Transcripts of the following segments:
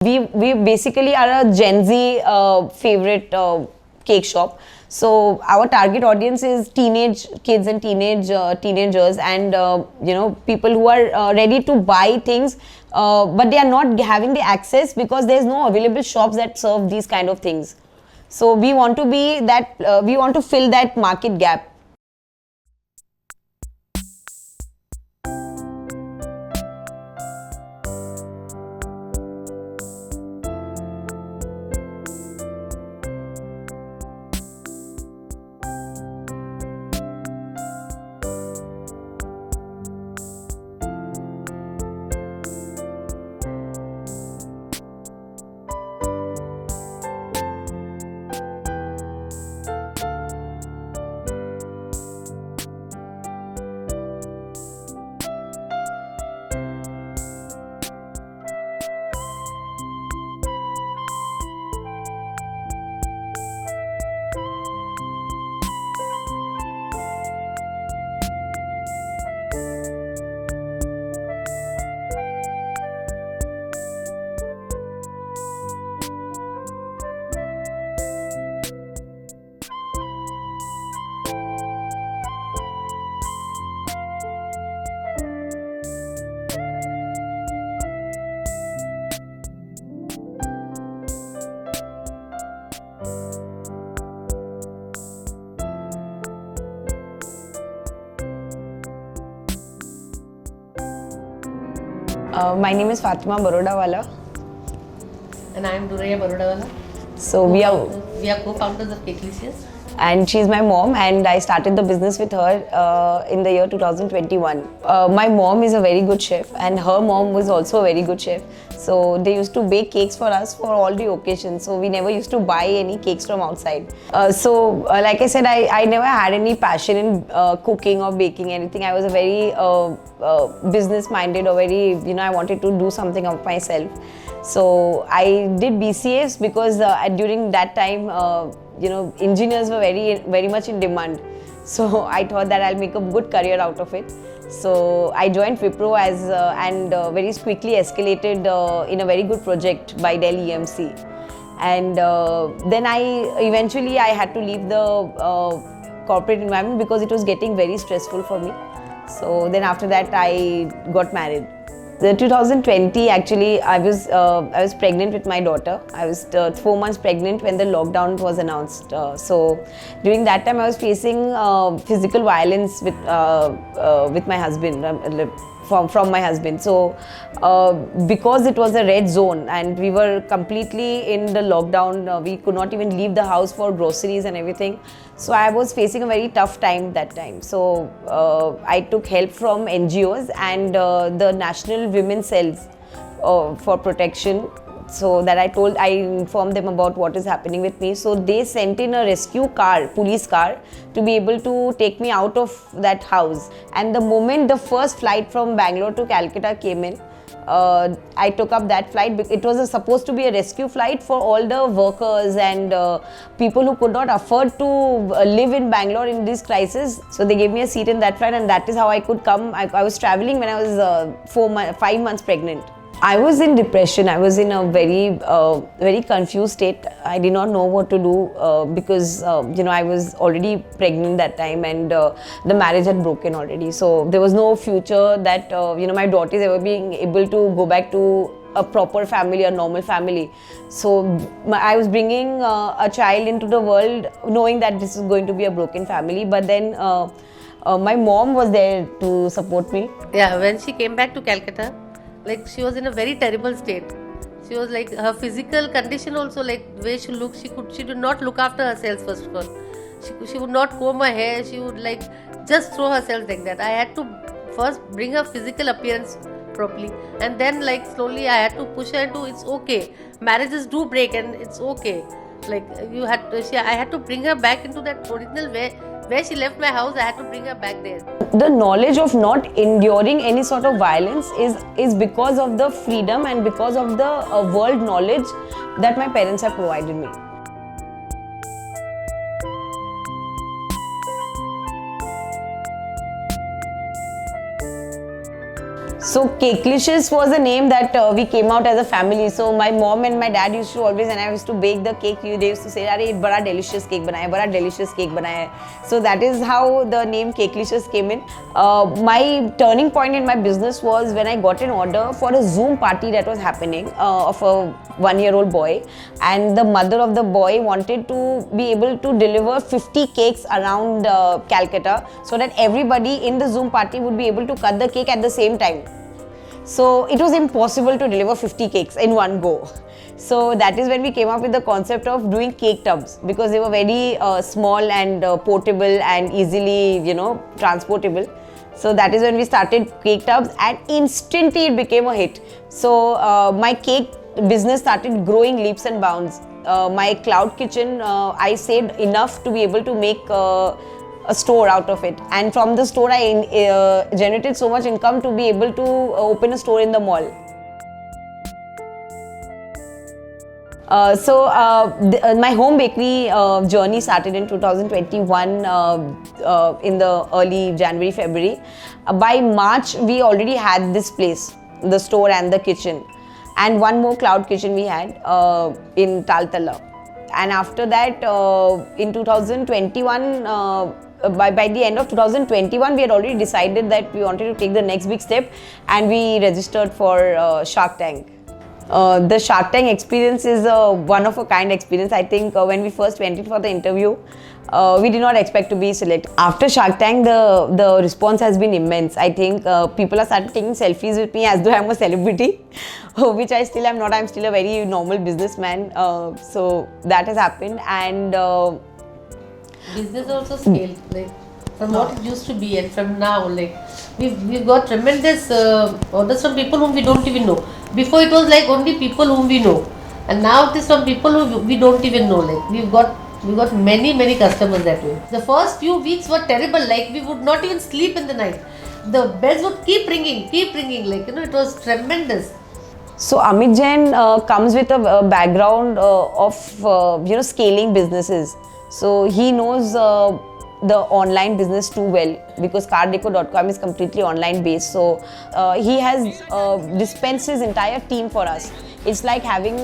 We basically are a Gen Z favorite cake shop. So our target audience is teenage kids and teenagers, and people who are ready to buy things, but they are not having the access because there is no available shops that serve these kind of things. So we want to be that. We want to fill that market gap. My name is Fatima Barodawala. And I am Duraya Barodawala. So we are co-founders of Cakelicious. And she's my mom, and I started the business with her in the year 2021. My mom is a very good chef, and her mom was also a very good chef. So they used to bake cakes for us for all the occasions. So we never used to buy any cakes from outside. Like I said, I never had any passion in cooking or baking anything. I was a very business-minded, or very, I wanted to do something of myself. So I did BCAs because during that time, engineers were very much in demand. So I thought that I'll make a good career out of it. So I joined Wipro and very quickly escalated in a very good project by Delhi EMC. And then eventually I had to leave the corporate environment because it was getting very stressful for me. So then after that I got married. The 2020, actually, I was pregnant with my daughter. I was 4 months pregnant when the lockdown was announced. So during that time, I was facing physical violence with my husband, from my husband. So because it was a red zone and we were completely in the lockdown, we could not even leave the house for groceries and everything. So I was facing a very tough time that time. So I took help from NGOs and the National Women's Cells for protection. So that I informed them about what is happening with me. So they sent in a rescue car, police car, to be able to take me out of that house. And the moment the first flight from Bangalore to Calcutta came in, I took up that flight. It was supposed to be a rescue flight for all the workers and people who could not afford to live in Bangalore in this crisis. So they gave me a seat in that flight, and that is how I could come. I was traveling when I was 5 months pregnant. I was in depression. I was in a very confused state. I did not know what to do because I was already pregnant that time, and the marriage had broken already. So there was no future that my daughter is ever being able to go back to a proper family, a normal family. So I was bringing a child into the world knowing that this is going to be a broken family. But then my mom was there to support me. Yeah, when she came back to Calcutta, like, she was in a very terrible state. She was like, her physical condition also, like the way she looked, she did not look after herself first of all. She would not comb her hair. She would like just throw herself like that. I had to first bring her physical appearance properly, and then like slowly I had to push her into, it's okay. Marriages do break and it's okay. Like I had to bring her back into that original way. Where she left my house, I had to bring her back there. The knowledge of not enduring any sort of violence is because of the freedom and because of the world knowledge that my parents have provided me. So Cakelicious was a name that we came out as a family. So my mom and my dad used to always, and I used to bake the cake, they used to say, "Arey, bada delicious cake banaya hai, bada delicious cake banaya hai." So that is how the name Cakelicious came in. My turning point in my business was when I got an order for a Zoom party that was happening of a 1-year-old boy, and the mother of the boy wanted to be able to deliver 50 cakes around Calcutta, so that everybody in the Zoom party would be able to cut the cake at the same time. So it was impossible to deliver 50 cakes in one go. So that is when we came up with the concept of doing cake tubs, because they were very small and portable and easily, transportable. So that is when we started cake tubs, and instantly it became a hit. So my cake business started growing leaps and bounds. My cloud kitchen, I saved enough to be able to make a store out of it, and from the store I generated so much income to be able to open a store in the mall. My home bakery journey started in 2021 in the early January, February. By March, we already had this place, the store and the kitchen, and one more cloud kitchen we had in Taltala. And after that, in 2021, by the end of 2021, we had already decided that we wanted to take the next big step, and we registered for Shark Tank. The Shark Tank experience is a one-of-a-kind experience. I think when we first went in for the interview, we did not expect to be selected. After Shark Tank, the response has been immense. I think people are started taking selfies with me as though I'm a celebrity, which I still am not. I'm still a very normal businessman. So that has happened, and business also scaled, like from what it used to be and from now, like we've got tremendous orders from people whom we don't even know. Before it was like only people whom we know, and now it is from people who we don't even know. Like we've got many customers that way. The first few weeks were terrible. Like we would not even sleep in the night. The bells would keep ringing. Like it was tremendous. So Amit Jain comes with a background of scaling businesses. So he knows the online business too well, because cardeco.com is completely online based. So he has dispensed his entire team for us. It's like having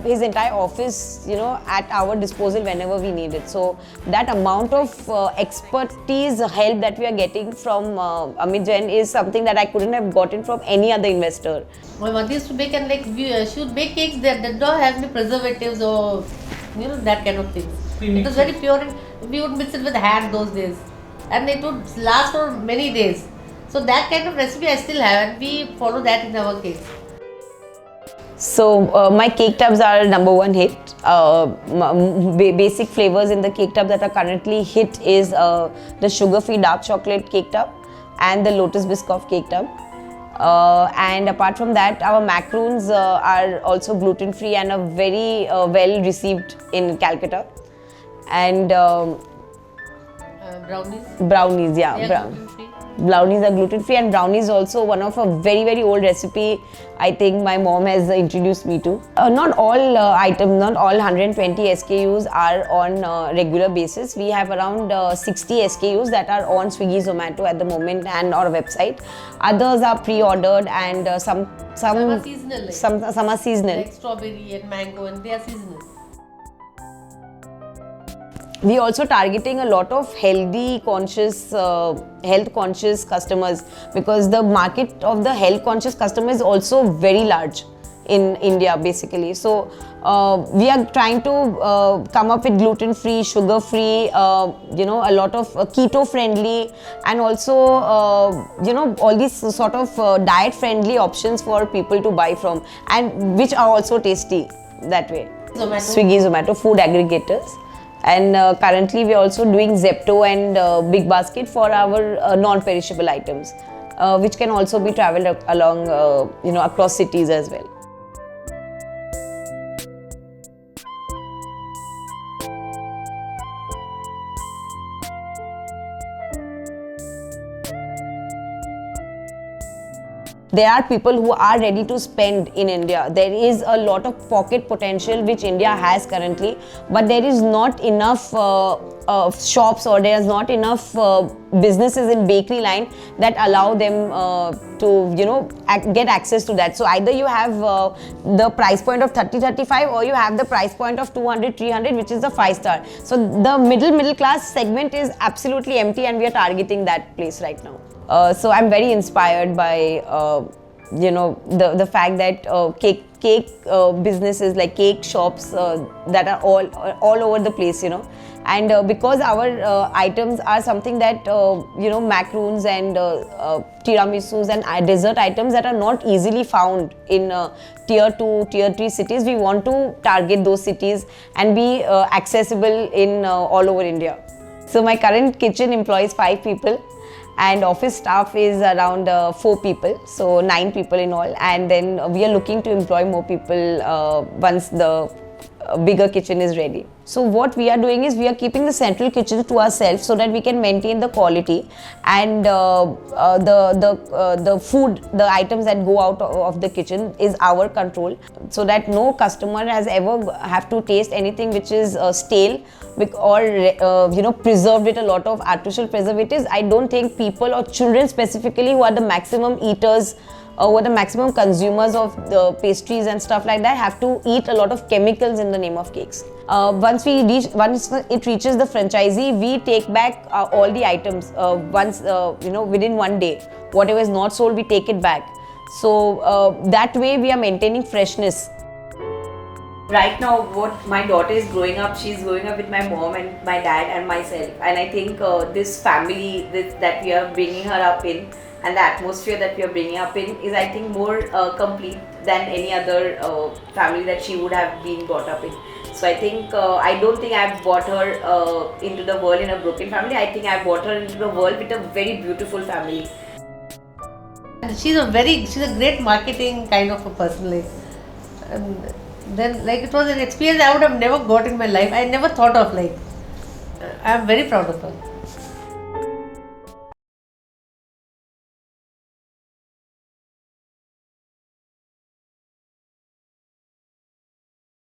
his entire office, at our disposal whenever we need it. So that amount of expertise, help that we are getting from Amit Jain is something that I couldn't have gotten from any other investor. My mother used to bake, and she would bake cakes that did not have any preservatives or that kind of things. It was very pure, and we would mix it with hand those days, and it would last for many days. So that kind of recipe I still have, and we follow that in our cakes. So my cake tubs are #1 hit. Basic flavors in the cake tub that are currently hit is the sugar-free dark chocolate cake tub and the lotus biscoff cake tub. And apart from that, our macaroons are also gluten-free and are very well received in Calcutta. And brownies, yeah. Brownies are gluten-free, and brownies also one of a very old recipe I think my mom has introduced me to. Not all items, not all 120 SKUs are on regular basis. We have around 60 SKUs that are on Swiggy, Zomato at the moment and our website. Others are pre-ordered, and some are seasonal. Like, some are seasonal. Like strawberry and mango, and they are seasonal. We also targeting a lot of health conscious customers, because the market of the health conscious customer is also very large in India basically. So we are trying to come up with gluten-free, sugar-free, a lot of keto-friendly, and also all these sort of diet-friendly options for people to buy from, and which are also tasty that way. Swiggy, Zomato, food aggregators. And currently we are also doing Zepto and Big Basket for our non-perishable items, which can also be traveled along across cities as well. there are people who are ready to spend in India. There is a lot of pocket potential which India has currently, but there is not enough shops, or there is not enough businesses in bakery line that allow them to get access to that. So either you have the price point of 30-35, or you have the price point of 200-300, which is the 5-star. So the middle class segment is absolutely empty, and we are targeting that place right now. So I'm very inspired by the fact that cake businesses, like cake shops that are all over the place, and because our items are something that macaroons and tiramisus and dessert items that are not easily found in tier 2, tier 3 cities, we want to target those cities and be accessible in all over India. So my current kitchen employs 5 people, and office staff is around 4 people, so 9 people in all. And then we are looking to employ more people once the bigger kitchen is ready. So what we are doing is we are keeping the central kitchen to ourselves so that we can maintain the quality, and the food, the items that go out of the kitchen is our control, so that no customer has ever have to taste anything which is stale or preserved with a lot of artificial preservatives. I don't think people or children specifically, who are the maximum eaters, who are the maximum consumers of the pastries and stuff like that, have to eat a lot of chemicals in the name of cakes. Once it reaches the franchisee, we take back all the items within 1 day. Whatever is not sold, we take it back. So that way we are maintaining freshness. Right now, what my daughter is growing up, she's growing up with my mom and my dad and myself. And I think this family that we are bringing her up in, and the atmosphere that we are bringing up in, is, I think, more complete than any other family that she would have been brought up in. So I think, I don't think I've brought her into the world in a broken family. I think I've brought her into the world with a very beautiful family. She's a great marketing kind of a person, and then it was an experience I would have never got in my life. I never thought of, I'm very proud of her.